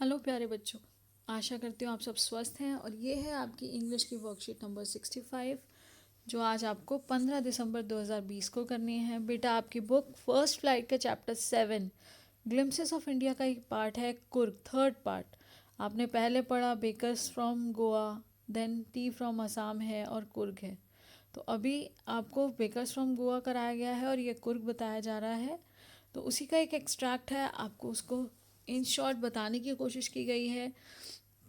Hello प्यारे बच्चों, आशा करती हूँ आप सब स्वस्थ हैं। और ये है आपकी इंग्लिश की वर्कशीट नंबर 65 जो आज आपको 15 दिसंबर 2020 को करनी है। बेटा आपकी बुक फर्स्ट फ्लाइट का चैप्टर 7 ग्लिम्पसेस ऑफ इंडिया का एक पार्ट है कुर्ग, थर्ड पार्ट। आपने पहले पढ़ा bakers from Goa, then tea from Assam है और कुर्ग है। तो अभी आपको बेकर्स फ्रॉम गोवा कराया गया है और ये कुर्ग बताया जा रहा है। तो उसी का एक एक्सट्रैक्ट है, आपको उसको इन शॉर्ट बताने की कोशिश की गई है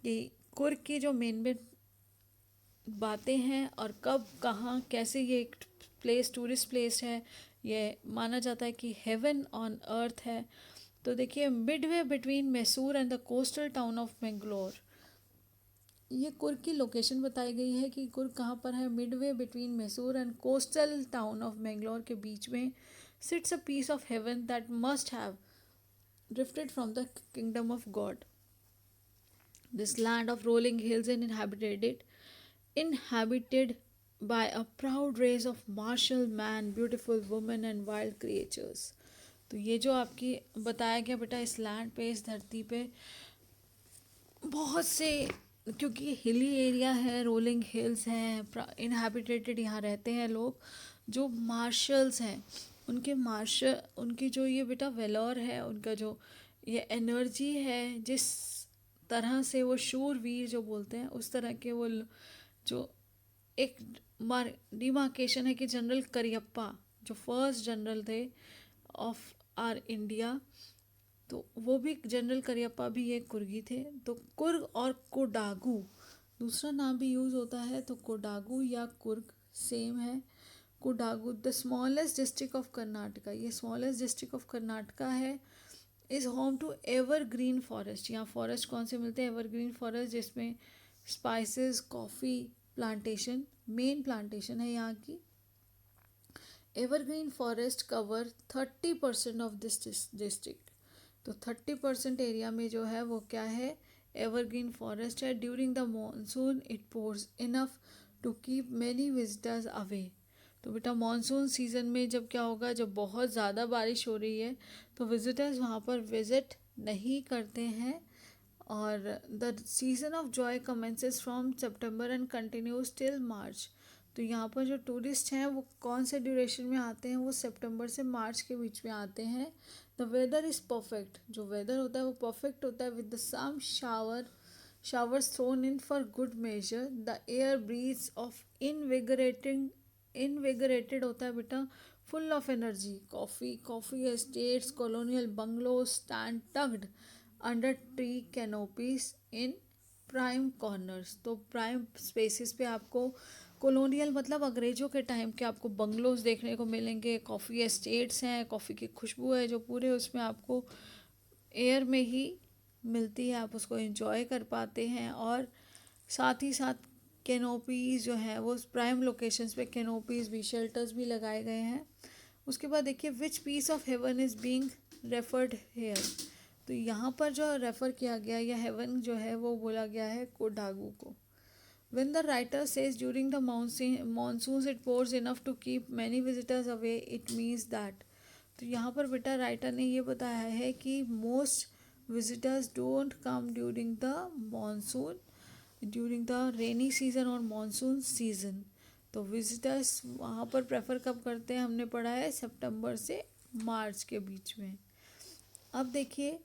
कि कुर्ग की जो मेन मेन बातें हैं और कब कहाँ कैसे ये एक प्लेस टूरिस्ट प्लेस है। ये माना जाता है कि हेवन ऑन अर्थ है। तो देखिए, Midway between Mysore and the coastal town of Mangalore, ये कुर्ग की लोकेशन बताई गई है कि कुर्ग कहाँ पर है। Midway between Mysore and coastal town of Mangalore के बीच में sits a piece of heaven that must have drifted from the kingdom of God. This land of rolling hills and inhabited by a proud race of martial man, beautiful women and wild creatures. तो ये जो आपकी बताया गया बेटा, इस land पे, इस धरती पे बहुत से, क्योंकि हिली एरिया है, रोलिंग हिल्स हैं, इनहैबिटेटेड, यहाँ रहते हैं लोग जो मार्शल्स हैं। उनकी जो ये बेटा वेलोर है, उनका जो ये एनर्जी है, जिस तरह से वो शूरवीर जो बोलते हैं उस तरह के वो जो एक डिमार्केशन है कि जनरल करियप्पा जो फर्स्ट जनरल थे ऑफ आर इंडिया, तो वो भी जनरल करियप्पा भी एक कुर्गी थे। तो कुर्ग और कोडागू दूसरा नाम भी यूज़ होता है, तो कोडागू या कुर्ग सेम है। Kodagu the smallest district of Karnataka, ये स्मॉलेस्ट डिस्ट्रिक्ट ऑफ कर्नाटका है। Is home to evergreen forest, यहाँ फॉरेस्ट कौन से मिलते हैं? एवरग्रीन फॉरेस्ट, जिसमें spices, coffee plantation main plantation है यहाँ की। Evergreen forest cover 30% of this district, तो 30% एरिया में जो है वो क्या है? एवरग्रीन फॉरेस्ट है। During the monsoon it pours enough to keep many visitors away, तो बेटा मानसून सीज़न में जब क्या होगा, जब बहुत ज़्यादा बारिश हो रही है तो विजिटर्स वहाँ पर विज़िट नहीं करते हैं। और the season off Joy commences from September and continues till March, तो यहाँ पर जो टूरिस्ट हैं वो कौन से ड्यूरेशन में आते हैं? वो सितंबर से मार्च के बीच में आते हैं। द वेदर इज़ परफेक्ट, जो वेदर होता है वो परफेक्ट होता है, with the some showers thrown in for good measure. The air breathes of invigorated होता है बेटा, full of energy. Coffee estates, colonial bungalows stand tucked under tree canopies in prime corners, तो prime spaces पे आपको colonial मतलब अंग्रेज़ों के time के आपको बंगलोज देखने को मिलेंगे। कॉफ़ी एस्टेट्स हैं, कॉफ़ी की खुशबू है जो पूरे उसमें आपको एयर में ही मिलती है, आप उसको एंजॉय कर पाते हैं। और साथ ही साथ कैनोपीज़ जो हैं वो प्राइम लोकेशंस पे कैनोपीज़ भी, शेल्टर्स भी लगाए गए हैं। उसके बाद देखिए, which piece of heaven is being referred here, तो यहाँ पर जो रेफ़र किया गया या हेवन जो है वो बोला गया है कोडागू को। When the writer says during the monsoons it pours enough to keep many visitors away, it means that, तो यहाँ पर बेटा राइटर ने ये बताया है कि most visitors don't come during the monsoon, during the rainy season और मानसून सीजन। तो विजिटर्स वहाँ पर प्रेफर कब करते हैं? हमने पढ़ा है सितंबर से मार्च के बीच में। अब देखिए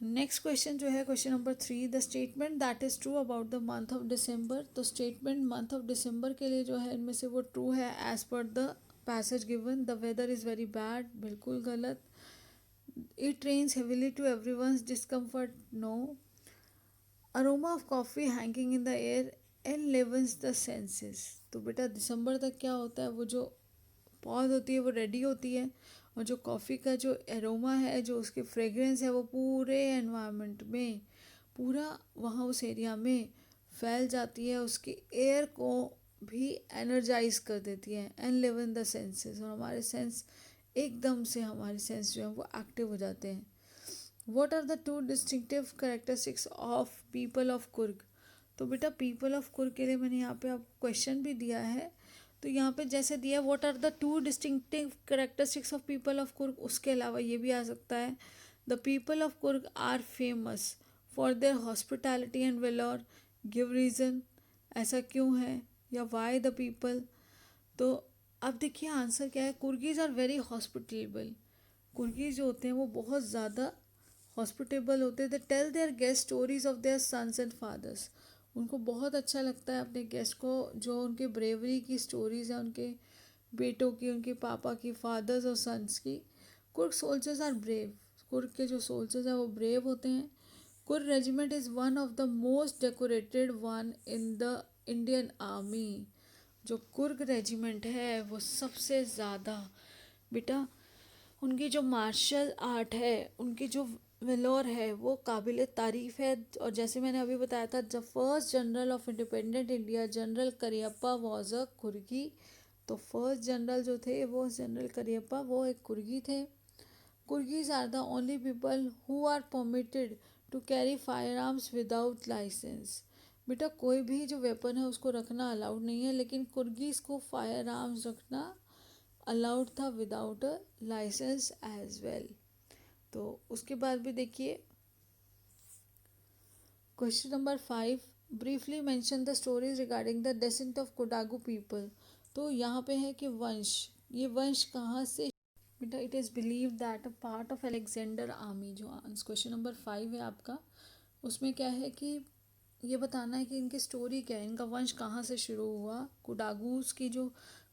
नेक्स्ट क्वेश्चन जो है question number 3, the statement that is true about the month of December, तो स्टेटमेंट मंथ ऑफ दिसंबर के लिए जो है इनमें से वो ट्रू है as per the passage given. The weather is very bad, बिल्कुल गलत। It rains heavily to everyone's discomfort, no. Aroma of coffee hanging in the air enlivens the senses, तो बेटा दिसंबर तक क्या होता है, वो जो पॉज होती है वो रेडी होती है और जो कॉफ़ी का जो एरोमा है, जो उसकी फ्रेगरेंस है, वो पूरे एनवायरनमेंट में, पूरा वहाँ उस एरिया में फैल जाती है, उसकी एयर को भी एनर्जाइज कर देती है। And live in the senses, और हमारे सेंस एकदम से, हमारे सेंस जो है वो एक्टिव हो जाते हैं। What are the two distinctive characteristics of people of Coorg, तो बेटा पीपल ऑफ कुर्ग के लिए मैंने यहाँ पे आपको क्वेश्चन भी दिया है। तो यहाँ पे जैसे दिया what are the two distinctive characteristics of people of Coorg, उसके अलावा ये भी आ सकता है the people of Coorg are famous for their hospitality and valour. Give reason, ऐसा क्यों है, या वाई द पीपल. तो अब देखिए आंसर क्या है. Coorgis are very hospitable. Coorgis जो होते हैं वो बहुत ज़्यादा हॉस्पिटेबल होते हैं. They tell their guest stories of their sons and fathers. उनको बहुत अच्छा लगता है अपने गेस्ट को जो उनके ब्रेवरी की स्टोरीज हैं, उनके बेटों की, उनके पापा की, फादर्स और सन्स की. Coorg soldiers are brave. Coorg के जो सोल्जर्स हैं वो ब्रेव होते हैं. Coorg regiment is one of the most decorated one in the Indian army. जो कुर्ग रेजिमेंट है वो सबसे ज़्यादा बेटा उनकी जो मार्शल आर्ट है, उनकी जो वेलोर है वो काबिल तारीफ़ है. और जैसे मैंने अभी बताया था, the first general of independent India general Cariappa was a Coorgi. तो फर्स्ट जनरल जो थे वो जनरल करियप्पा वो एक कुर्गी थे. Coorgis are the only people who are permitted to carry fire arms without licence. बेटा कोई भी जो वेपन है उसको रखना अलाउड नहीं है, लेकिन कुर्गीज को फायर आर्म्स रखना अलाउड था without a licence as well. तो उसके बाद भी देखिए question number 5, briefly mention the stories regarding the descent of Kodagu people. तो यहाँ पे है कि वंश, ये वंश कहाँ से बेटा. It is believe that a part of Alexander army. जो क्वेश्चन नंबर 5 है आपका, उसमें क्या है कि ये बताना है कि इनकी स्टोरी क्या है, इनका वंश कहाँ से शुरू हुआ. कोडागूस की जो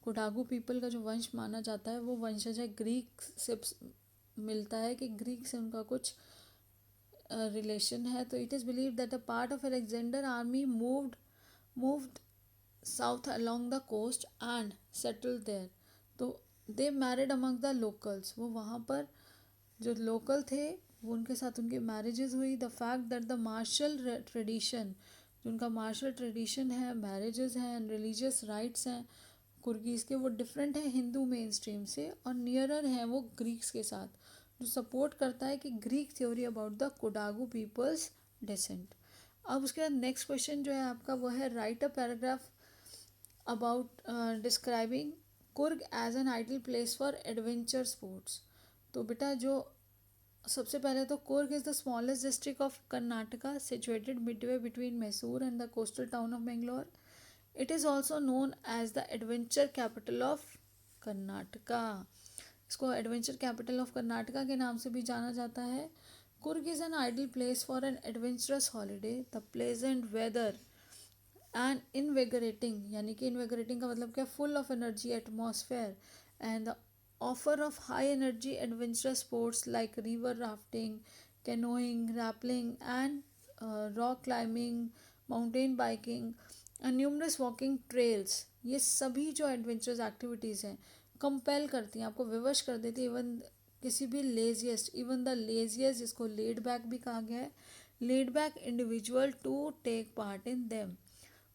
कोडागू पीपल का जो वंश माना जाता है वो वंशज है ग्रीक से मिलता है, कि ग्रीक से उनका कुछ रिलेशन है. तो it is believe that a part of Alexander army moved south along the coast and settled there. तो they married among the locals. वो वहाँ पर जो लोकल थे वो उनके साथ उनकी मैरिजेस हुई. The fact that the martial tradition, जो उनका मार्शल ट्रेडिशन है, मैरिजेस हैं, रिलीजियस राइट्स हैं कुर्गीज़ के, वो डिफरेंट है हिंदू मेन स्ट्रीम से और नियरर हैं वो ग्रीक्स के साथ, जो सपोर्ट करता है कि Greek theory about the Kodagu people's descent. अब उसके बाद नेक्स्ट क्वेश्चन जो है आपका वो है write a paragraph about describing Coorg as an ideal place for adventure sports. तो बेटा जो सबसे पहले तो Coorg is the smallest district of Karnataka situated midway between Mysore and the coastal town of Bangalore. It is also known as the adventure capital of Karnataka. इसको adventure capital of Karnataka के नाम से भी जाना जाता है. Coorg is an ideal place for an adventurous holiday. The pleasant weather and invigorating, यानी कि इनविगरेटिंग का मतलब क्या, full of energy atmosphere and the offer of high energy adventurous sports like river rafting, canoeing, rappelling and rock climbing, mountain biking and numerous walking trails. ये सभी जो adventurous activities हैं compel करती हैं, आपको विवश कर देती है इवन किसी भी लेजिएस्ट, इवन द लेजिएस्ट जिसको लेड बैक भी कहा गया है, laid back individual to take part in them.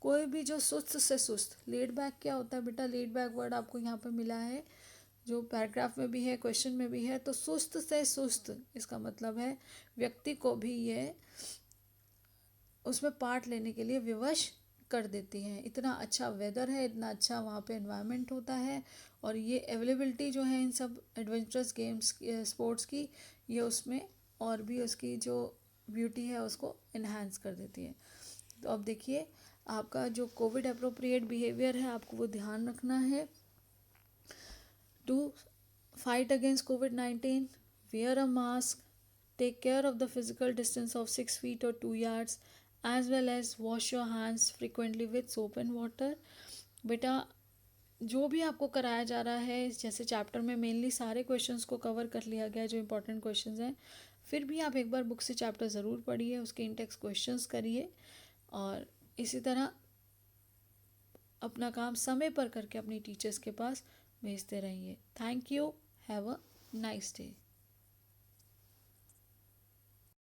कोई भी जो सुस्त से सुस्त, लेड बैक क्या होता है बेटा, लेड बैक वर्ड आपको यहाँ पे मिला है जो पैराग्राफ में भी है, क्वेश्चन में भी है. तो सुस्त से सुस्त इसका मतलब है व्यक्ति को भी ये उसमें पार्ट लेने के लिए विवश कर देती हैं. इतना अच्छा वेदर है, इतना अच्छा वहाँ पे एनवायरनमेंट होता है, और ये अवेलेबिलिटी जो है इन सब एडवेंचरस गेम्स स्पोर्ट्स की, ये उसमें और भी उसकी जो ब्यूटी है उसको इन्हांस कर देती है. तो अब देखिए आपका जो कोविड अप्रोप्रिएट बिहेवियर है आपको वो ध्यान रखना है. टू फाइट अगेंस्ट कोविड-19, wear a mask, take care of the physical distance of 6 feet or 2 yards, as well as wash your hands frequently with soap and water. बेटा जो भी आपको कराया जा रहा है, जैसे चैप्टर में मेनली सारे क्वेश्चंस को कवर कर लिया गया है जो इंपॉर्टेंट क्वेश्चंस हैं, फिर भी आप एक बार बुक से चैप्टर ज़रूर पढ़िए, उसके इंटेक्स क्वेश्चंस करिए और इसी तरह अपना काम समय पर करके अपनी टीचर्स के पास भेजते रहिए. Thank you. Have a nice day.